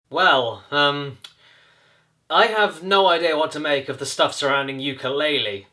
Well, I have no idea what to make of the stuff surrounding Yooka-Laylee.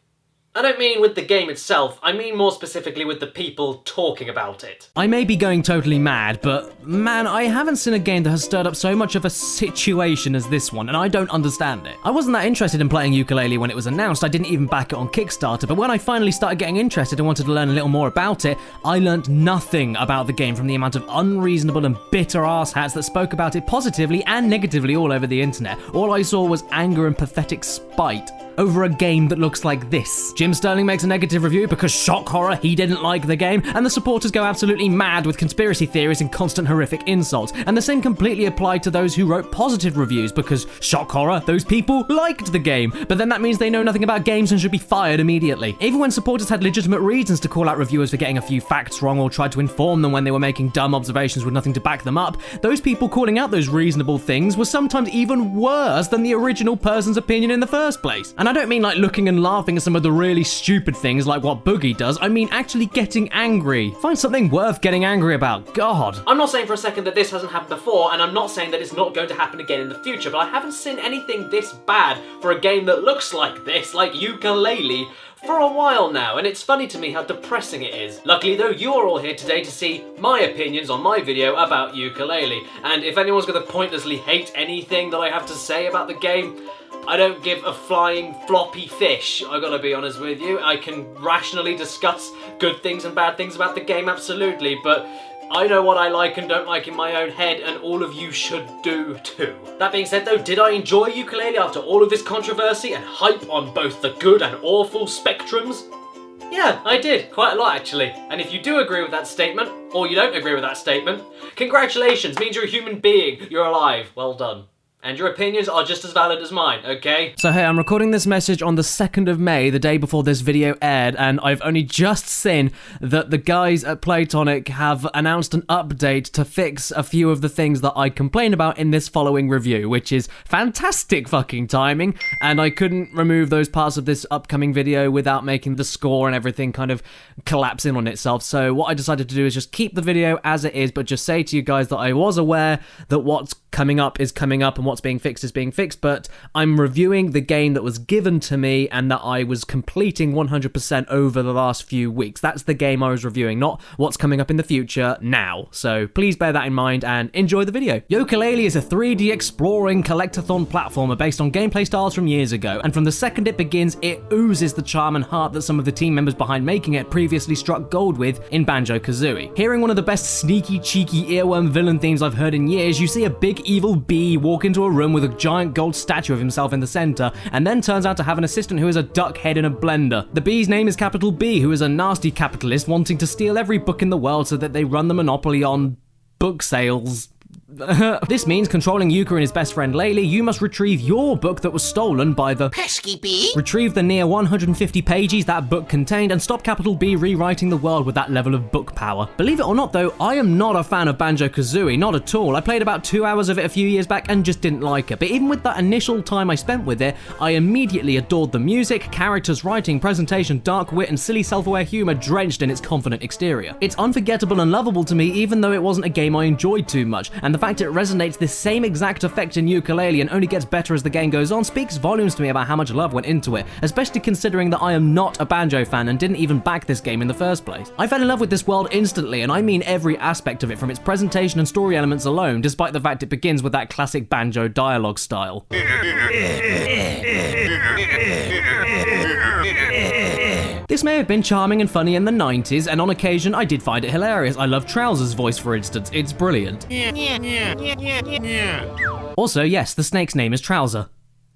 I don't mean with the game itself, I mean more specifically with the people talking about it. I may be going totally mad, but man, I haven't seen a game that has stirred up so much of a situation as this one, and I don't understand it. I wasn't that interested in playing Yooka-Laylee when it was announced, I didn't even back it on Kickstarter, but when I finally started getting interested and wanted to learn a little more about it, I learned nothing about the game from the amount of unreasonable and bitter asshats that spoke about it positively and negatively all over the internet. All I saw was anger and pathetic spite over a game that looks like this. Jim Sterling makes a negative review because, shock horror, he didn't like the game, and the supporters go absolutely mad with conspiracy theories and constant horrific insults. And the same completely applied to those who wrote positive reviews because, shock horror, those people liked the game. But then that means they know nothing about games and should be fired immediately. Even when supporters had legitimate reasons to call out reviewers for getting a few facts wrong or tried to inform them when they were making dumb observations with nothing to back them up, those people calling out those reasonable things were sometimes even worse than the original person's opinion in the first place. And I don't mean like looking and laughing at some of the really stupid things like what Boogie does, I mean actually getting angry. Find something worth getting angry about, God. I'm not saying for a second that this hasn't happened before, and I'm not saying that it's not going to happen again in the future, but I haven't seen anything this bad for a game that looks like this, like Yooka-Laylee, for a while now, and it's funny to me how depressing it is. Luckily though, you're all here today to see my opinions on my video about Yooka-Laylee, and if anyone's gonna pointlessly hate anything that I have to say about the game, I don't give a flying floppy fish, I gotta be honest with you. I can rationally discuss good things and bad things about the game, absolutely, but I know what I like and don't like in my own head, and all of you should do too. That being said though, did I enjoy Yooka-Laylee after all of this controversy and hype on both the good and awful spectrums? Yeah, I did, quite a lot actually. And if you do agree with that statement, or you don't agree with that statement, congratulations, means you're a human being, you're alive, well done. And your opinions are just as valid as mine, okay? So hey, I'm recording this message on the 2nd of May, the day before this video aired, and I've only just seen that the guys at Playtonic have announced an update to fix a few of the things that I complain about in this following review, which is fantastic fucking timing, and I couldn't remove those parts of this upcoming video without making the score and everything kind of collapse in on itself. So what I decided to do is just keep the video as it is, but just say to you guys that I was aware that what's coming up is coming up and what's being fixed is being fixed, but I'm reviewing the game that was given to me and that I was completing 100% over the last few weeks. That's the game I was reviewing, not what's coming up in the future now. So please bear that in mind and enjoy the video. Yooka-Laylee is a 3D exploring collectathon platformer based on gameplay styles from years ago, and from the second it begins, it oozes the charm and heart that some of the team members behind making it previously struck gold with in Banjo-Kazooie. Hearing one of the best sneaky, cheeky earworm villain themes I've heard in years, you see a big evil bee walk into a room with a giant gold statue of himself in the center, and then turns out to have an assistant who is a duck head in a blender. The bee's name is Capital B, who is a nasty capitalist wanting to steal every book in the world so that they run the monopoly on book sales. This means, controlling Yooka and his best friend Laylee, you must retrieve your book that was stolen by the pesky bee, retrieve the near 150 pages that book contained, and stop Capital B rewriting the world with that level of book power. Believe it or not though, I am not a fan of Banjo-Kazooie, not at all. I played about 2 hours of it a few years back and just didn't like it, but even with that initial time I spent with it, I immediately adored the music, characters, writing, presentation, dark wit, and silly self-aware humor drenched in its confident exterior. It's unforgettable and lovable to me even though it wasn't a game I enjoyed too much, and the fact it resonates this same exact effect in Yooka-Laylee and only gets better as the game goes on speaks volumes to me about how much love went into it, especially considering that I am not a Banjo fan and didn't even back this game in the first place. I fell in love with this world instantly, and I mean every aspect of it, from its presentation and story elements alone, despite the fact it begins with that classic Banjo dialogue style. This may have been charming and funny in the 90s, and on occasion I did find it hilarious. I love Trowser's voice, for instance. It's brilliant. Also, yes, the snake's name is Trowser.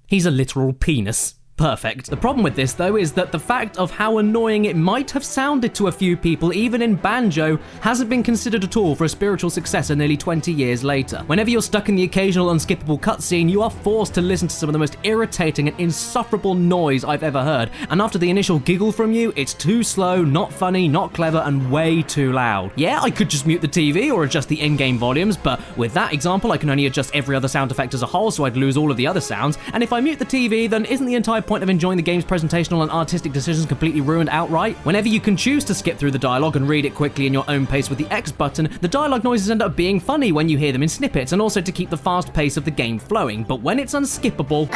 He's a literal penis. Perfect. The problem with this, though, is that the fact of how annoying it might have sounded to a few people, even in Banjo, hasn't been considered at all for a spiritual successor nearly 20 years later. Whenever you're stuck in the occasional unskippable cutscene, you are forced to listen to some of the most irritating and insufferable noise I've ever heard, and after the initial giggle from you, it's too slow, not funny, not clever, and way too loud. Yeah, I could just mute the TV or adjust the in-game volumes, but with that example, I can only adjust every other sound effect as a whole, so I'd lose all of the other sounds, and if I mute the TV, then isn't the entire point of enjoying the game's presentational and artistic decisions completely ruined outright? Whenever you can choose to skip through the dialogue and read it quickly in your own pace with the X button, the dialogue noises end up being funny when you hear them in snippets, and also to keep the fast pace of the game flowing. But when it's unskippable,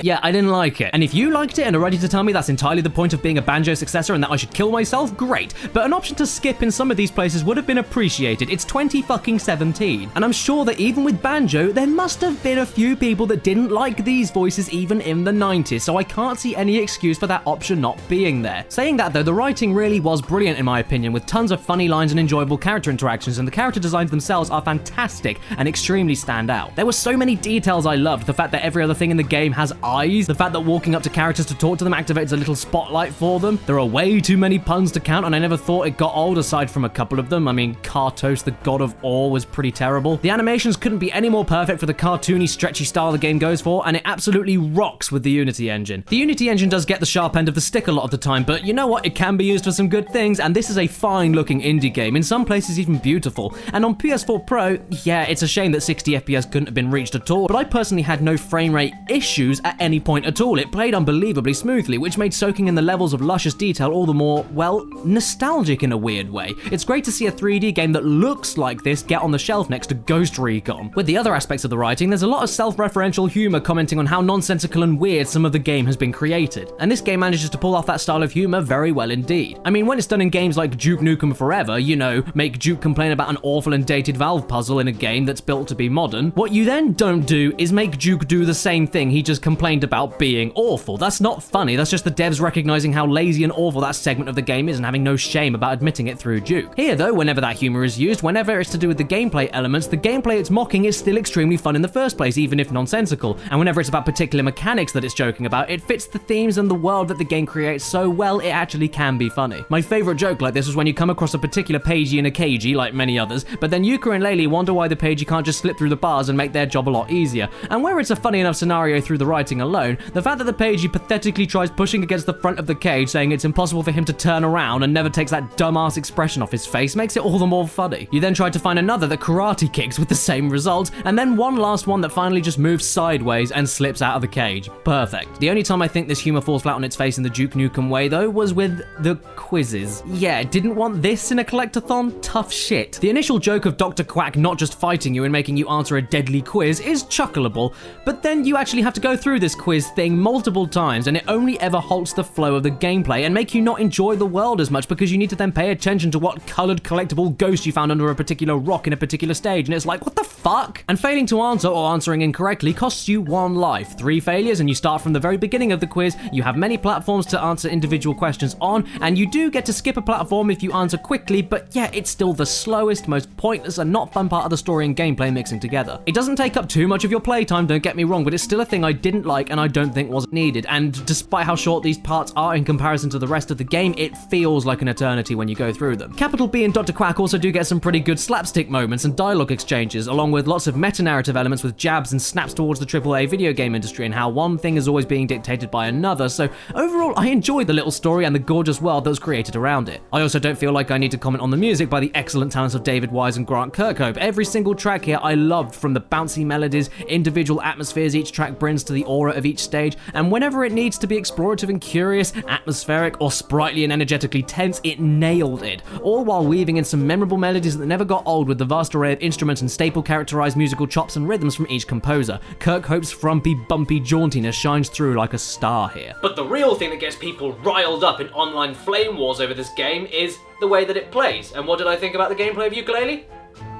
yeah, I didn't like it. And if you liked it and are ready to tell me that's entirely the point of being a Banjo successor and that I should kill myself, great. But an option to skip in some of these places would have been appreciated. It's 2017, and I'm sure that even with Banjo, there must have been a few people that didn't like these voices even in the 90s, so I can't see any excuse for that option not being there. Saying that though, the writing really was brilliant in my opinion, with tons of funny lines and enjoyable character interactions, and the character designs themselves are fantastic and extremely stand out. There were so many details I loved, the fact that every other thing in the game has eyes, the fact that walking up to characters to talk to them activates a little spotlight for them. There are way too many puns to count, and I never thought it got old aside from a couple of them. I mean, Kartos, the god of awe, was pretty terrible. The animations couldn't be any more perfect for the cartoony, stretchy style the game goes for, and it absolutely rocks with the Unity engine. The Unity engine does get the sharp end of the stick a lot of the time, but you know what? It can be used for some good things, and this is a fine-looking indie game, in some places even beautiful. And on PS4 Pro, yeah, it's a shame that 60 FPS couldn't have been reached at all, but I personally had no frame rate issues at any point at all. It played unbelievably smoothly, which made soaking in the levels of luscious detail all the more, well, nostalgic in a weird way. It's great to see a 3D game that looks like this get on the shelf next to Ghost Recon. With the other aspects of the writing, there's a lot of self-referential humor commenting on how nonsensical and weird some of the game has been created, and this game manages to pull off that style of humor very well indeed. I mean, when it's done in games like Duke Nukem Forever, you know, make Duke complain about an awful and dated Valve puzzle in a game that's built to be modern, what you then don't do is make Duke do the same thing he just complained about being awful. That's not funny, that's just the devs recognizing how lazy and awful that segment of the game is and having no shame about admitting it through Duke. Here though, whenever that humor is used, whenever it's to do with the gameplay elements, the gameplay it's mocking is still extremely fun in the first place, even if nonsensical, and whenever it's about particular mechanics that it's joking about, it fits the themes and the world that the game creates so well it actually can be funny. My favorite joke like this was when you come across a particular pagey in a cagey, like many others, but then Yooka-Laylee wonder why the pagey can't just slip through the bars and make their job a lot easier. And where it's a funny enough scenario through the writing alone, the fact that the pagey pathetically tries pushing against the front of the cage saying it's impossible for him to turn around and never takes that dumbass expression off his face makes it all the more funny. You then try to find another that karate kicks with the same result, and then one last one that finally just moves sideways and slips out of the cage. Perfect. The only time I think this humor falls flat on its face in the Duke Nukem way though was with the quizzes. Yeah, didn't want this in a collectathon? Tough shit. The initial joke of Dr. Quack not just fighting you and making you answer a deadly quiz is chuckleable, but then you actually have to go through this quiz thing multiple times and it only ever halts the flow of the gameplay and make you not enjoy the world as much because you need to then pay attention to what colored collectible ghost you found under a particular rock in a particular stage, and it's like, what the fuck? And failing to answer or answering incorrectly costs you 1 life. 3 failures and you start from the very beginning of the quiz. You have many platforms to answer individual questions on, and you do get to skip a platform if you answer quickly, but yeah, it's still the slowest, most pointless and not fun part of the story and gameplay mixing together. It doesn't take up too much of your playtime, don't get me wrong, but it's still a thing I didn't like and I don't think was needed, and despite how short these parts are in comparison to the rest of the game, it feels like an eternity when you go through them. Capital B and Dr. Quack also do get some pretty good slapstick moments and dialogue exchanges, along with lots of meta-narrative elements with jabs and snaps towards the AAA video game industry and how one thing is always being dictated by another, so overall I enjoyed the little story and the gorgeous world that was created around it. I also don't feel like I need to comment on the music by the excellent talents of David Wise and Grant Kirkhope. Every single track here I loved, from the bouncy melodies, individual atmospheres each track brings to the aura of each stage, and whenever it needs to be explorative and curious, atmospheric, or sprightly and energetically tense, it nailed it, all while weaving in some memorable melodies that never got old with the vast array of instruments and staple characterized musical chops and rhythms from each composer. Kirkhope's frumpy, bumpy jauntiness shines through like a star here. But the real thing that gets people riled up in online flame wars over this game is the way that it plays. And what did I think about the gameplay of Yooka-Laylee?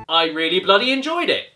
I really bloody enjoyed it.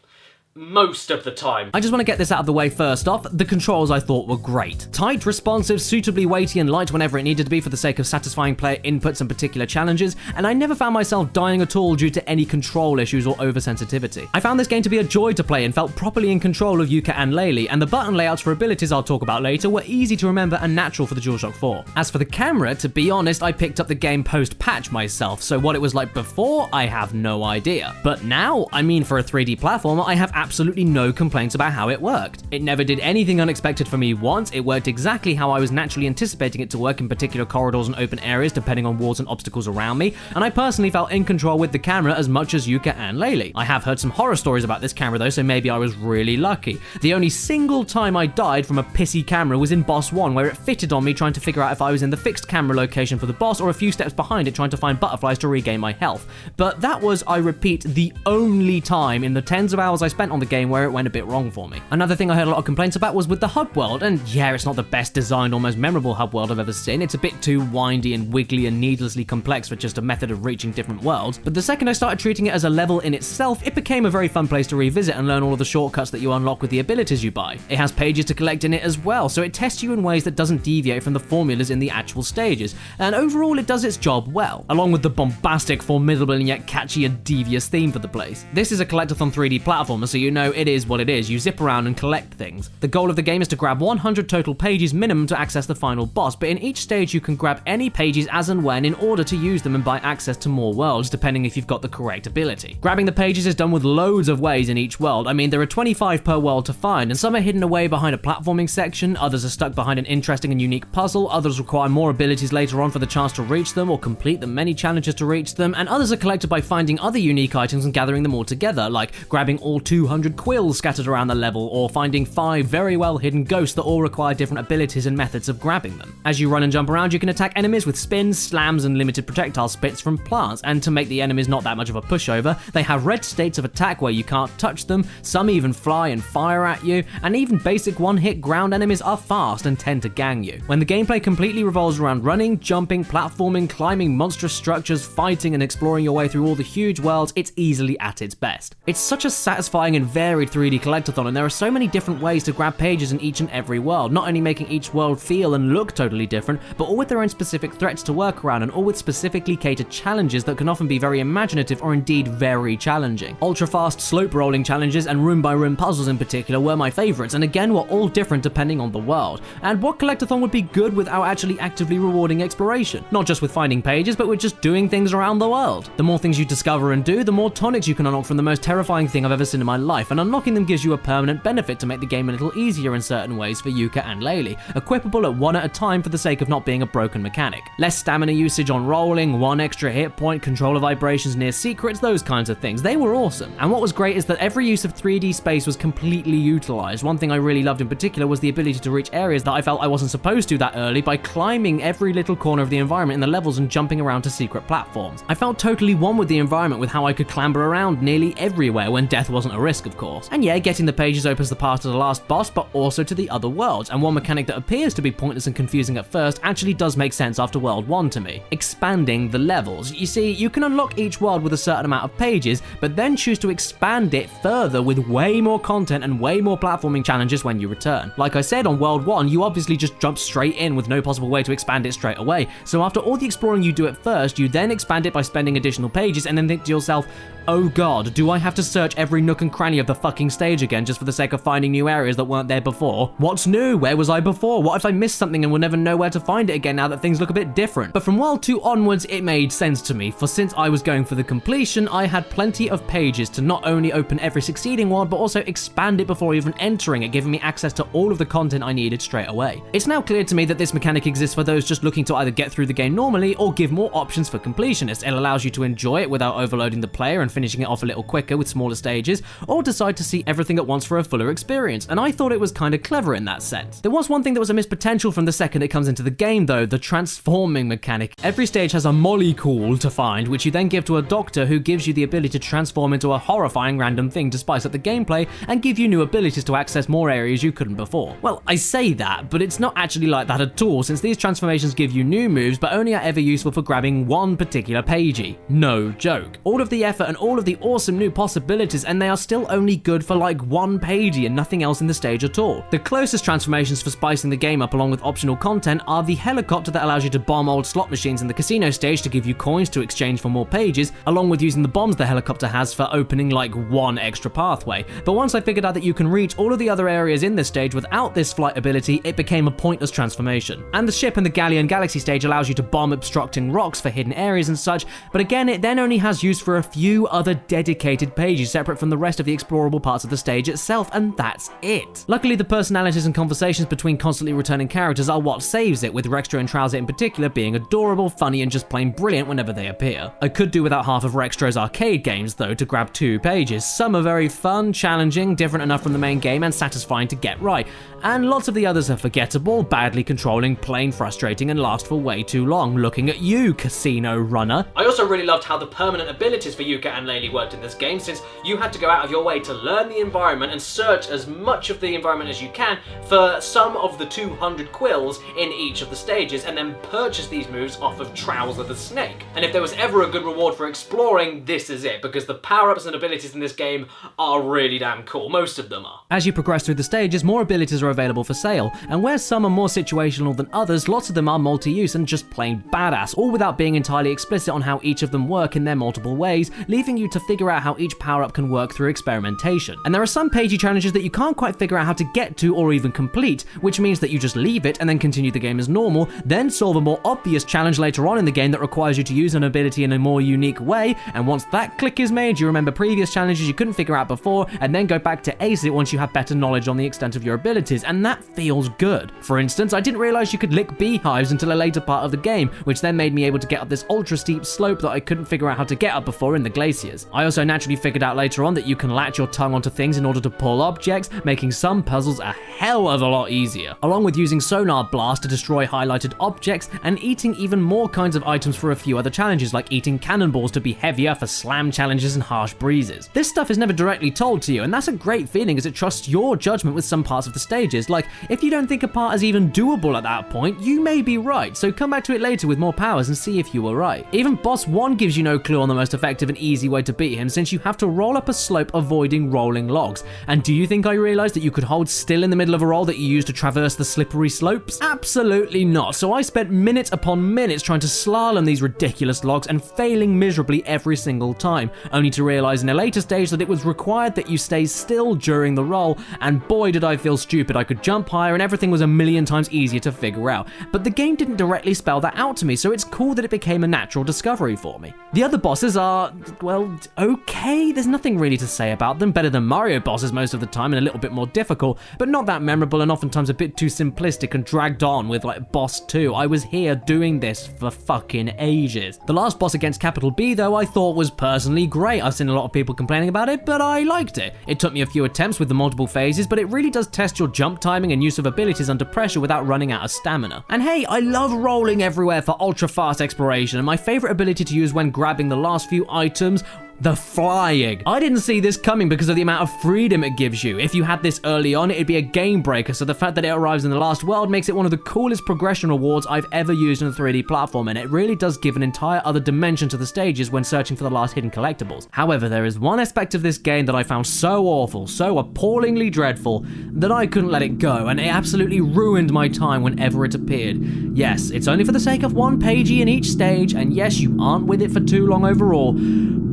Most of the time. I just want to get this out of the way first off. The controls I thought were great. Tight, responsive, suitably weighty and light whenever it needed to be for the sake of satisfying player inputs and particular challenges, and I never found myself dying at all due to any control issues or oversensitivity. I found this game to be a joy to play and felt properly in control of Yooka-Laylee, and the button layouts for abilities I'll talk about later were easy to remember and natural for the DualShock 4. As for the camera, to be honest, I picked up the game post-patch myself, so what it was like before, I have no idea. But now, I mean, for a 3D platformer, I have absolutely no complaints about how it worked. It never did anything unexpected for me once, it worked exactly how I was naturally anticipating it to work in particular corridors and open areas depending on walls and obstacles around me, and I personally felt in control with the camera as much as Yooka-Laylee. I have heard some horror stories about this camera though, so maybe I was really lucky. The only single time I died from a pissy camera was in boss 1, where it fitted on me trying to figure out if I was in the fixed camera location for the boss or a few steps behind it trying to find butterflies to regain my health. But that was, I repeat, the only time in the tens of hours I spent on the game where it went a bit wrong for me. Another thing I heard a lot of complaints about was with the Hud World, and yeah, it's not the best designed or most memorable Hud World I've ever seen. It's a bit too windy and wiggly and needlessly complex for just a method of reaching different worlds, but the second I started treating it as a level in itself, it became a very fun place to revisit and learn all of the shortcuts that you unlock with the abilities you buy. It has pages to collect in it as well, so it tests you in ways that doesn't deviate from the formulas in the actual stages, and overall it does its job well, along with the bombastic, formidable and yet catchy and devious theme for the place. This is a collectathon 3D platformer, so you know it is what it is. You zip around and collect things. The goal of the game is to grab 100 total pages minimum to access the final boss, but in each stage you can grab any pages as and when in order to use them and buy access to more worlds, depending if you've got the correct ability. Grabbing the pages is done with loads of ways in each world. I mean, there are 25 per world to find, and some are hidden away behind a platforming section, others are stuck behind an interesting and unique puzzle, others require more abilities later on for the chance to reach them or complete the many challenges to reach them, and others are collected by finding other unique items and gathering them all together, like grabbing all 200 quills scattered around the level, or finding 5 very well hidden ghosts that all require different abilities and methods of grabbing them. As you run and jump around, you can attack enemies with spins, slams, and limited projectile spits from plants, and to make the enemies not that much of a pushover, they have red states of attack where you can't touch them, some even fly and fire at you, and even basic one-hit ground enemies are fast and tend to gang you. When the gameplay completely revolves around running, jumping, platforming, climbing monstrous structures, fighting, and exploring your way through all the huge worlds, it's easily at its best. It's such a satisfying and varied 3D collectathon, and there are so many different ways to grab pages in each and every world, not only making each world feel and look totally different, but all with their own specific threats to work around, and all with specifically catered challenges that can often be very imaginative or indeed very challenging. Ultra-fast slope-rolling challenges and room-by-room puzzles in particular were my favourites, and again were all different depending on the world. And what collectathon would be good without actually actively rewarding exploration? Not just with finding pages, but with just doing things around the world. The more things you discover and do, the more tonics you can unlock from the most terrifying thing I've ever seen in my life, and unlocking them gives you a permanent benefit to make the game a little easier in certain ways for Yooka-Laylee, equipable at one at a time for the sake of not being a broken mechanic. Less stamina usage on rolling, 1 extra hit point, controller vibrations near secrets, those kinds of things. They were awesome. And what was great is that every use of 3D space was completely utilized. One thing I really loved in particular was the ability to reach areas that I felt I wasn't supposed to that early by climbing every little corner of the environment in the levels and jumping around to secret platforms. I felt totally one with the environment with how I could clamber around nearly everywhere when death wasn't a risk, of course. And yeah, getting the pages opens the path to the last boss, but also to the other worlds, and one mechanic that appears to be pointless and confusing at first actually does make sense after World 1 to me. Expanding the levels. You see, you can unlock each world with a certain amount of pages, but then choose to expand it further with way more content and way more platforming challenges when you return. Like I said, on World 1, you obviously just jump straight in with no possible way to expand it straight away, so after all the exploring you do at first, you then expand it by spending additional pages and then think to yourself, oh god, do I have to search every nook and cranny of the fucking stage again just for the sake of finding new areas that weren't there before? What's new? Where was I before? What if I missed something and will never know where to find it again now that things look a bit different? But from World 2 onwards, it made sense to me, for since I was going for the completion, I had plenty of pages to not only open every succeeding world, but also expand it before even entering it, giving me access to all of the content I needed straight away. It's now clear to me that this mechanic exists for those just looking to either get through the game normally or give more options for completionists. It allows you to enjoy it without overloading the player and finishing it off a little quicker with smaller stages, or decide to see everything at once for a fuller experience, and I thought it was kind of clever in that sense. There was one thing that was a missed potential from the second it comes into the game though, the transforming mechanic. Every stage has a molecule to find, which you then give to a doctor who gives you the ability to transform into a horrifying random thing to spice up the gameplay and give you new abilities to access more areas you couldn't before. Well, I say that, but it's not actually like that at all, since these transformations give you new moves but only are ever useful for grabbing one particular pagey. No joke. All of the effort and all of the awesome new possibilities, and they are still only good for like one pagey and nothing else in the stage at all. The closest transformations for spicing the game up along with optional content are the helicopter that allows you to bomb old slot machines in the casino stage to give you coins to exchange for more pages, along with using the bombs the helicopter has for opening like one extra pathway. But once I figured out that you can reach all of the other areas in this stage without this flight ability, it became a pointless transformation. And the ship in the Galleon Galaxy stage allows you to bomb obstructing rocks for hidden areas and such, but again it then only has use for a few other dedicated pages separate from the rest of the the explorable parts of the stage itself, and that's it. Luckily, the personalities and conversations between constantly returning characters are what saves it, with Rextra and Trouser in particular being adorable, funny, and just plain brilliant whenever they appear. I could do without half of Rextra's arcade games, though, to grab 2 pages. Some are very fun, challenging, different enough from the main game, and satisfying to get right, and lots of the others are forgettable, badly controlling, plain frustrating, and last for way too long. Looking at you, Casino Runner. I also really loved how the permanent abilities for Yooka and Laylee worked in this game, since you had to go out of your way to learn the environment and search as much of the environment as you can for some of the 200 quills in each of the stages, and then purchase these moves off of Trouser the Snake. And if there was ever a good reward for exploring, this is it, because the power-ups and abilities in this game are really damn cool. Most of them are. As you progress through the stages, more abilities are available for sale, and where some are more situational than others, lots of them are multi-use and just plain badass, all without being entirely explicit on how each of them work in their multiple ways, leaving you to figure out how each power-up can work through experimentation. And there are some pagey challenges that you can't quite figure out how to get to or even complete, which means that you just leave it and then continue the game as normal, then solve a more obvious challenge later on in the game that requires you to use an ability in a more unique way, and once that click is made, you remember previous challenges you couldn't figure out before, and then go back to ace it once you have better knowledge on the extent of your abilities, and that feels good. For instance, I didn't realize you could lick beehives until a later part of the game, which then made me able to get up this ultra steep slope that I couldn't figure out how to get up before in the glaciers. I also naturally figured out later on that you can latch your tongue onto things in order to pull objects, making some puzzles a hell of a lot easier, along with using Sonar Blast to destroy highlighted objects, and eating even more kinds of items for a few other challenges, like eating cannonballs to be heavier for slam challenges and harsh breezes. This stuff is never directly told to you, and that's a great feeling as it trusts your judgment with some parts of the stages. Like, if you don't think a part is even doable at that point, you may be right, so come back to it later with more powers and see if you were right. Even Boss 1 gives you no clue on the most effective and easy way to beat him, since you have to roll up a slope avoiding rolling logs. And do you think I realized that you could hold still in the middle of a roll that you use to traverse the slippery slopes? Absolutely not. So I spent minutes upon minutes trying to slalom these ridiculous logs and failing miserably every single time, only to realize in a later stage that it was required that you stay still during the roll, and boy did I feel stupid. I could jump higher and everything was a million times easier to figure out. But the game didn't directly spell that out to me, so it's cool that it became a natural discovery for me. The other bosses are, well, okay. There's nothing really to say about them. Better than Mario bosses most of the time and a little bit more difficult, but not that memorable and oftentimes a bit too simplistic and dragged on with like Boss 2. I was here doing this for fucking ages. The last boss against Capital B though I thought was personally great. I've seen a lot of people complaining about it, but I liked it. It took me a few attempts with the multiple phases, but it really does test your jump timing and use of abilities under pressure without running out of stamina. And hey, I love rolling everywhere for ultra fast exploration, and my favorite ability to use when grabbing the last few items, the flying. I didn't see this coming because of the amount of freedom it gives you. If you had this early on, it'd be a game breaker, so the fact that it arrives in the last world makes it one of the coolest progression rewards I've ever used in a 3D platform, and it really does give an entire other dimension to the stages when searching for the last hidden collectibles. However, there is one aspect of this game that I found so awful, so appallingly dreadful, that I couldn't let it go, and it absolutely ruined my time whenever it appeared. Yes, it's only for the sake of one pagey in each stage, and yes, you aren't with it for too long overall,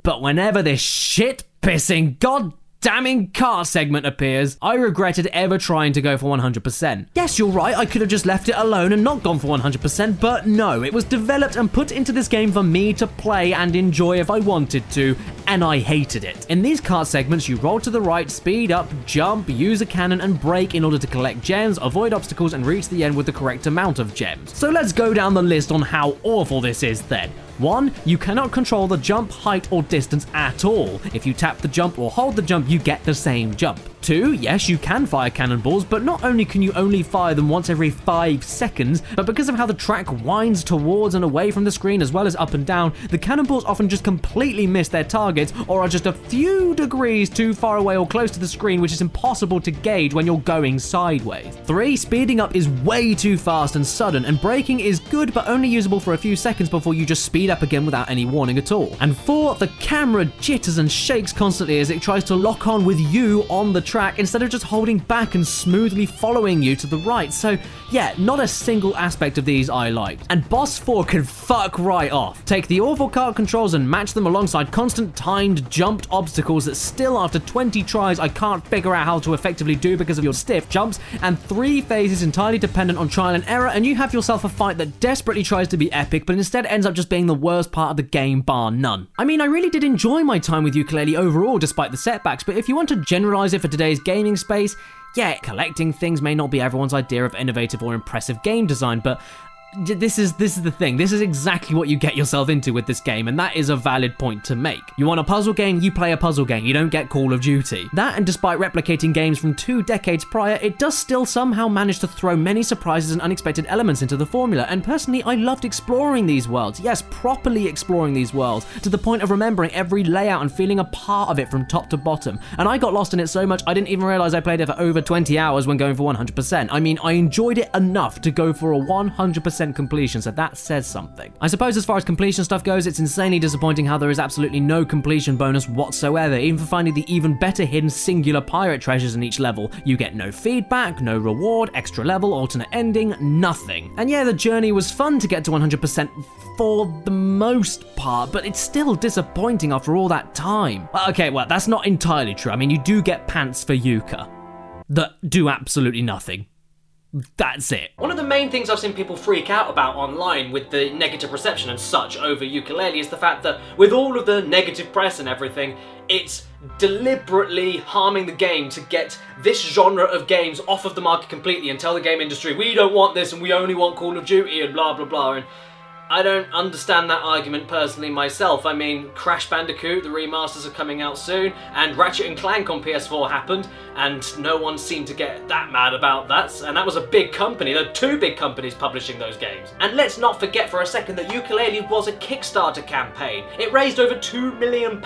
but whenever this shit-pissing, god-damning car segment appears, I regretted ever trying to go for 100%. Yes, you're right, I could have just left it alone and not gone for 100%, but no, it was developed and put into this game for me to play and enjoy if I wanted to, and I hated it. In these kart segments, you roll to the right, speed up, jump, use a cannon, and brake in order to collect gems, avoid obstacles, and reach the end with the correct amount of gems. So let's go down the list on how awful this is then. 1. You cannot control the jump height or distance at all. If you tap the jump or hold the jump, you get the same jump. 2. Yes, you can fire cannonballs, but not only can you only fire them once every 5 seconds, but because of how the track winds towards and away from the screen as well as up and down, the cannonballs often just completely miss their targets or are just a few degrees too far away or close to the screen, which is impossible to gauge when you're going sideways. 3. Speeding up is way too fast and sudden, and braking is good but only usable for a few seconds before you just speed up again without any warning at all. And 4. The camera jitters and shakes constantly as it tries to lock on with you on the track, track instead of just holding back and smoothly following you to the right. So yeah, not a single aspect of these I liked. And Boss 4 can fuck right off. Take the awful kart controls and match them alongside constant timed jumped obstacles that still after 20 tries I can't figure out how to effectively do because of your stiff jumps, and 3 phases entirely dependent on trial and error, and you have yourself a fight that desperately tries to be epic but instead ends up just being the worst part of the game bar none. I mean, I really did enjoy my time with Yooka-Laylee overall despite the setbacks, but if you want to generalize it for today's gaming space, yeah, collecting things may not be everyone's idea of innovative or impressive game design, but this is the thing. This is exactly what you get yourself into with this game, and that is a valid point to make. You want a puzzle game, you play a puzzle game. You don't get Call of Duty. That, and despite replicating games from 2 decades prior, it does still somehow manage to throw many surprises and unexpected elements into the formula, and personally, I loved exploring these worlds. Yes, properly exploring these worlds, to the point of remembering every layout and feeling a part of it from top to bottom. And I got lost in it so much, I didn't even realize I played it for over 20 hours when going for 100%. I mean, I enjoyed it enough to go for a 100% completion, so that says something. I suppose as far as completion stuff goes, it's insanely disappointing how there is absolutely no completion bonus whatsoever. Even for finding the even better hidden singular pirate treasures in each level, you get no feedback, no reward, extra level, alternate ending, nothing. And yeah, the journey was fun to get to 100% for the most part, but it's still disappointing after all that time. Okay, well, that's not entirely true. I mean, you do get pants for Yuka that do absolutely nothing. That's it. One of the main things I've seen people freak out about online with the negative reception and such over Yooka-Laylee is the fact that with all of the negative press and everything, it's deliberately harming the game to get this genre of games off of the market completely and tell the game industry, we don't want this and we only want Call of Duty and blah blah blah. And I don't understand that argument personally myself. I mean, Crash Bandicoot, the remasters are coming out soon, and Ratchet & Clank on PS4 happened, and no one seemed to get that mad about that, and that was a big company. There are 2 big companies publishing those games. And let's not forget for a second that Yooka-Laylee was a Kickstarter campaign. It raised over £2 million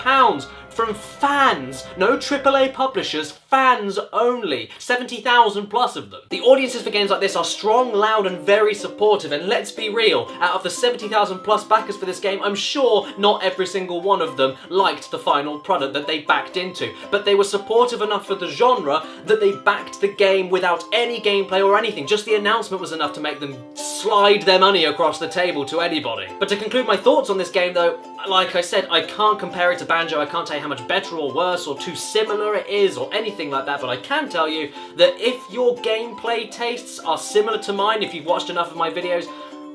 from fans, no AAA publishers, fans only, 70,000 plus of them. The audiences for games like this are strong, loud and very supportive, and let's be real, out of the 70,000 plus backers for this game, I'm sure not every single one of them liked the final product that they backed into, but they were supportive enough for the genre that they backed the game without any gameplay or anything. Just the announcement was enough to make them slide their money across the table to anybody. But to conclude my thoughts on this game though, like I said, I can't compare it to Banjo. I can't tell you how much better or worse or too similar it is or anything like that, but I can tell you that if your gameplay tastes are similar to mine, if you've watched enough of my videos,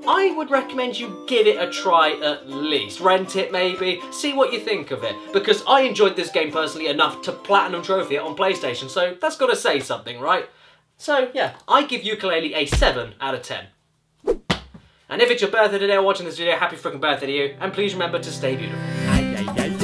I would recommend you give it a try at least. Rent it maybe, see what you think of it, because I enjoyed this game personally enough to platinum trophy it on PlayStation, so that's got to say something, right? So yeah, I give Yooka-Laylee a 7 out of 10. And if it's your birthday today or watching this video, happy freaking birthday to you, and please remember to stay beautiful.